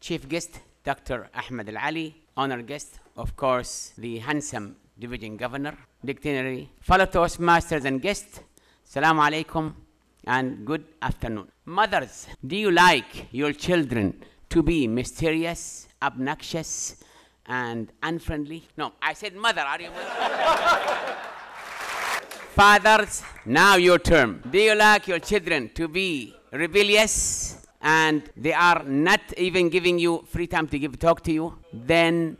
chief guest, Dr. Ahmed Al-Ali, honor guest, of course, the handsome division governor, dictionary, fellow Toastmasters and guests, Assalamu alaikum and good afternoon. Mothers, do you like your children to be mysterious, obnoxious, and unfriendly? No, I said mother, are you Fathers, now your term. Do you like your children to be rebellious and they are not even giving you free time to talk to you? Then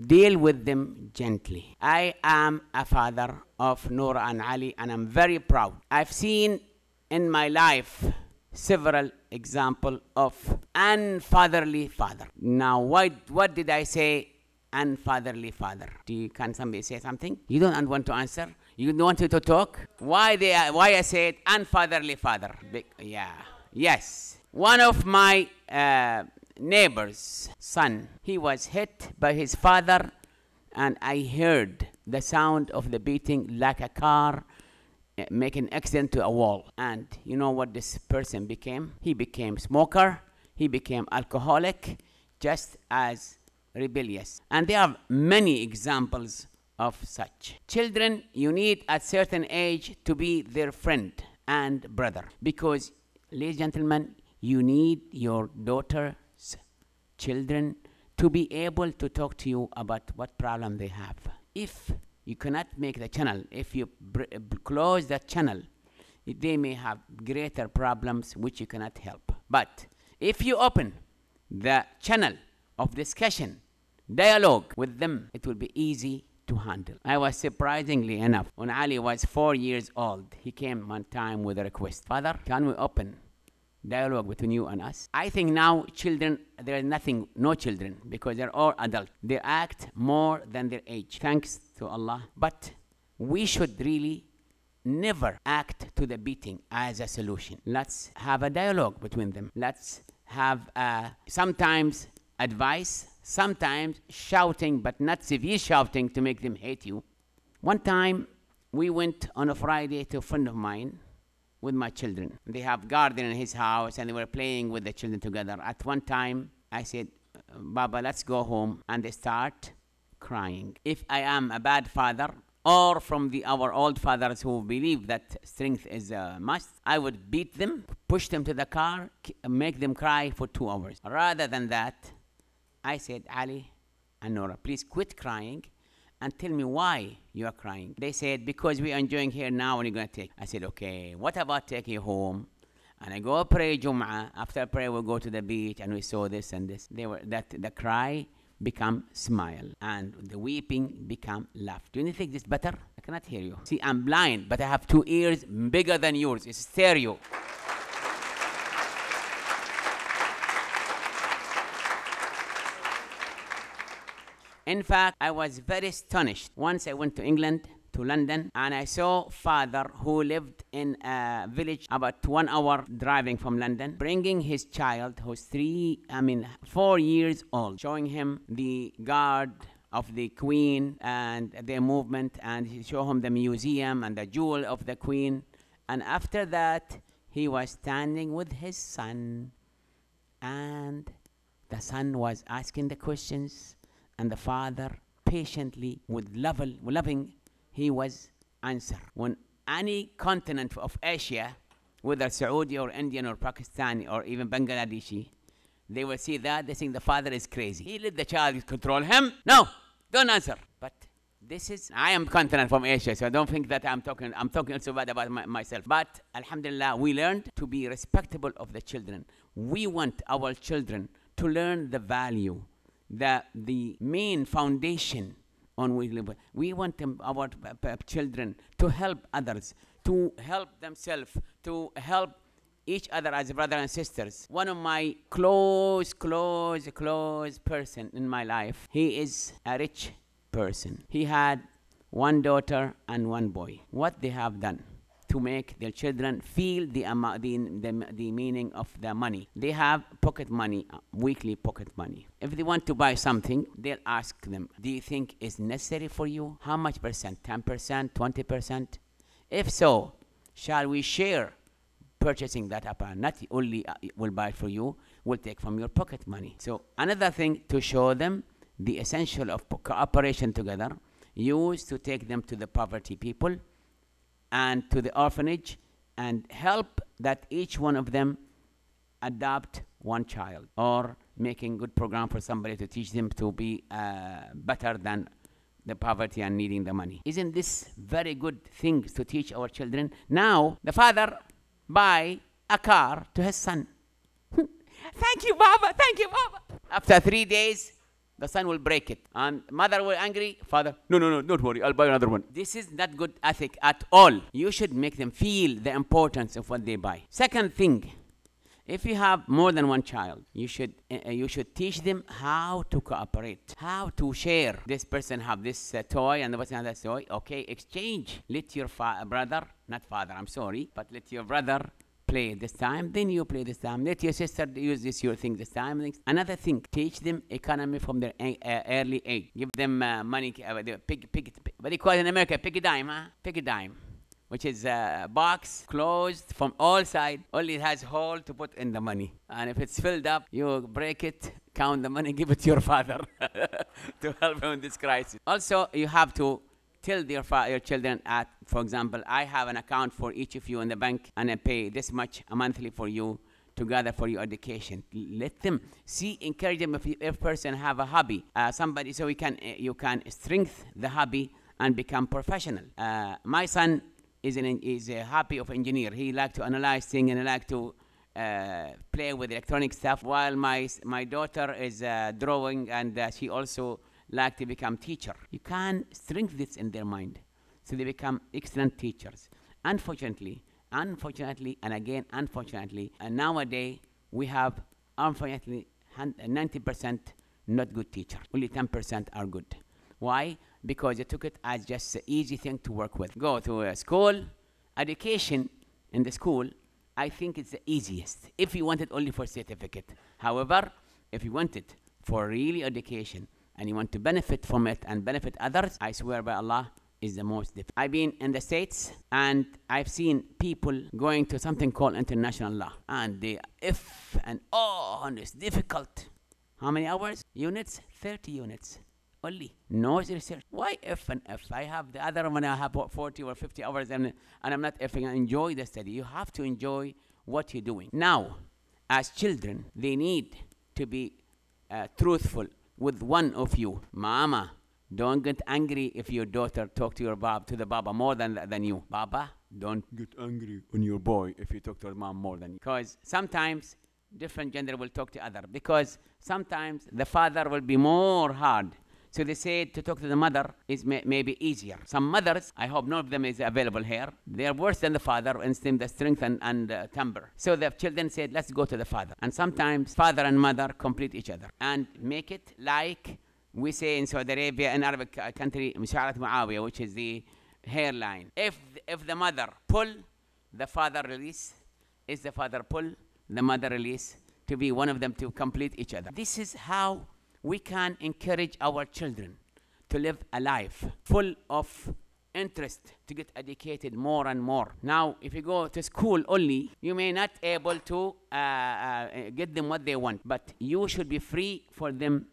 deal with them gently. I am a father of Noura and Ali, and I'm very proud. I've seen in my life several examples of unfatherly father. Now, what did I say? Unfatherly father. Can somebody say something? You don't want to answer? You don't want to talk? Why I said unfatherly father? Yes. One of my neighbor's son, he was hit by his father, and I heard the sound of the beating like a car making an accident to a wall. And you know what this person became? He became smoker, he became alcoholic, just as rebellious. And there are many examples of such. Children, you need at certain age to be their friend and brother, because, ladies and gentlemen, you need your daughter's children to be able to talk to you about what problem they have. If you cannot make the channel, if you close that channel, they may have greater problems which you cannot help. But if you open the channel of discussion, dialogue with them, it will be easy to handle. I was surprisingly enough, when Ali was 4 years old, he came one time with a request. Father, can we open dialogue between you and us? I think now children, there is no children, because they're all adults. They act more than their age, thanks to Allah. But we should really never act to the beating as a solution. Let's have a dialogue between them. Let's have sometimes advice, sometimes shouting, but not severe shouting to make them hate you. One time, we went on a Friday to a friend of mine with my children. They have garden in his house, and they were playing with the children together. At one time, I said, Baba, let's go home. And they start crying. If I am a bad father, or from our old fathers who believe that strength is a must, I would beat them, push them to the car, make them cry for 2 hours. Rather than that, I said, Ali and Noura, please quit crying and tell me why you are crying. They said, because we are enjoying here now and you're going to take. I said, okay, what about taking you home? And I go pray Jum'ah. After prayer, we'll go to the beach and we saw this and this. The cry become smile and the weeping become laugh. Do you think this better? I cannot hear you. See, I'm blind, but I have 2 ears bigger than yours. It's stereo. In fact, I was very astonished. Once I went to England, to London, and I saw a father who lived in a village about 1 hour driving from London, bringing his child who's 4 years old, showing him the guard of the Queen and their movement, and he showed him the museum and the jewel of the Queen. And after that, he was standing with his son, and the son was asking the questions, and the father patiently, with loving, he was answer. When any continent of Asia, whether Saudi or Indian or Pakistani or even Bangladeshi, they will see that, they think the father is crazy. He let the child control him. No, don't answer. But I am continent from Asia, so I don't think that I'm talking so bad about myself. But Alhamdulillah, we learned to be respectable of the children. We want our children to learn the value, the main foundation on which we live. We want our children to help others, to help themselves, to help each other as brothers and sisters. One of my close person in my life, he is a rich person. He had 1 daughter and 1 boy. What they have done to make their children feel the meaning of the money. They have pocket money, weekly pocket money. If they want to buy something, they'll ask them, do you think it's necessary for you? How much percent? 10%, 20%? If so, shall we share purchasing that upon? Not only will buy for you, will take from your pocket money. So another thing to show them the essential of cooperation together, used to take them to the poverty people and to the orphanage and help that each one of them adopt one child, or making good program for somebody to teach them to be better than the poverty and needing the money. Isn't this very good thing to teach our children? Now the father buy a car to his son. Thank you, Baba. Thank you, Baba. After 3 days, the son will break it. And mother will angry. Father, no, don't worry. I'll buy another one. This is not good ethic at all. You should make them feel the importance of what they buy. Second thing, if you have more than one child, you should teach them how to cooperate, how to share. This person have this toy and the person has that toy. Okay, exchange. Let your brother, not father, I'm sorry, but let your brother play this time, then you play this time. Let your sister use this your thing this time. Another thing, teach them economy from their early age. Give them money, what do you call it in America? Pick a dime, huh? Pick a dime, which is a box closed from all sides. Only it has hole to put in the money. And if it's filled up, you break it, count the money, give it to your father to help him in this crisis. Also, you have to tell your children, for example, I have an account for each of you in the bank, and I pay this much a monthly for you to gather for your education. Let them see, encourage them. If person have a hobby, somebody, so you can strengthen the hobby and become professional. My son is a hobby of engineer. He like to analyze things and like to play with electronic stuff, while my daughter is drawing, and she also like to become teacher. You can strengthen this in their mind, so they become excellent teachers. Unfortunately, and again unfortunately, and nowadays we have unfortunately 90% not good teachers. Only 10% are good. Why? Because they took it as just an easy thing to work with. Go to a school, education in the school, I think it's the easiest if you want it only for certificate. However, if you want it for really education, and you want to benefit from it and benefit others, I swear by Allah, is the most difficult. I've been in the States, and I've seen people going to something called international law, and and it's difficult. How many hours? Units? 30 units only. No research. Why F and F? I have the other one, I have 40 or 50 hours, and I'm not Fing. I enjoy the study. You have to enjoy what you're doing. Now, as children, they need to be truthful with one of you. Mama, don't get angry if your daughter talk to the Baba more than you. Baba, don't get angry on your boy if you talk to your mom more than you. Because sometimes different gender will talk to other. Because sometimes the father will be more hard. So they say to talk to the mother is maybe easier. Some mothers, I hope none of them is available here, they're worse than the father in the strength and temper. So the children said, let's go to the father. And sometimes father and mother complete each other. And make it like we say in Saudi Arabia, in Arabic country, Musharat Muawiyah, which is the hairline. If the mother pull, the father release. If the father pull, the mother release, to be one of them to complete each other. This is how we can encourage our children to live a life full of interest, to get educated more and more. Now, if you go to school only, you may not able to get them what they want, but you should be free for them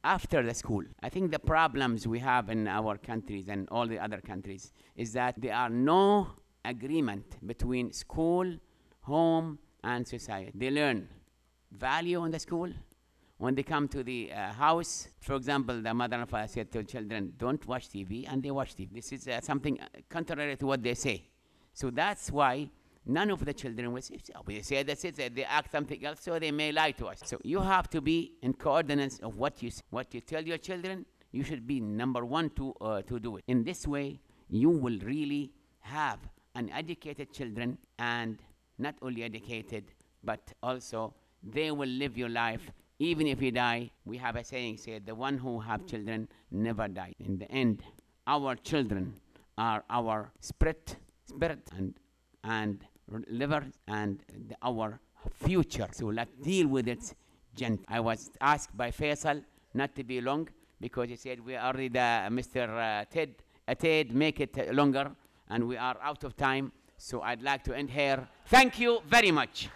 after the school. I think the problems we have in our countries and all the other countries is that there are no agreement between school, home, and society. They learn value in the school. When they come to the house, for example, the mother and father said to children, don't watch TV, and they watch TV. This is something contrary to what they say. So that's why none of the children will say, oh, they say that's it, they act something else, so they may lie to us. So you have to be in coordinates of what you say. What you tell your children, you should be number one to do it. In this way, you will really have an educated children, and not only educated, but also they will live your life. Even if you die, we have a saying said, the one who have children never die. In the end, our children are our spirit and liver and our future. So let's deal with it gently. I was asked by Faisal not to be long, because he said we already Mr. Ted make it longer, and we are out of time. So I'd like to end here. Thank you very much.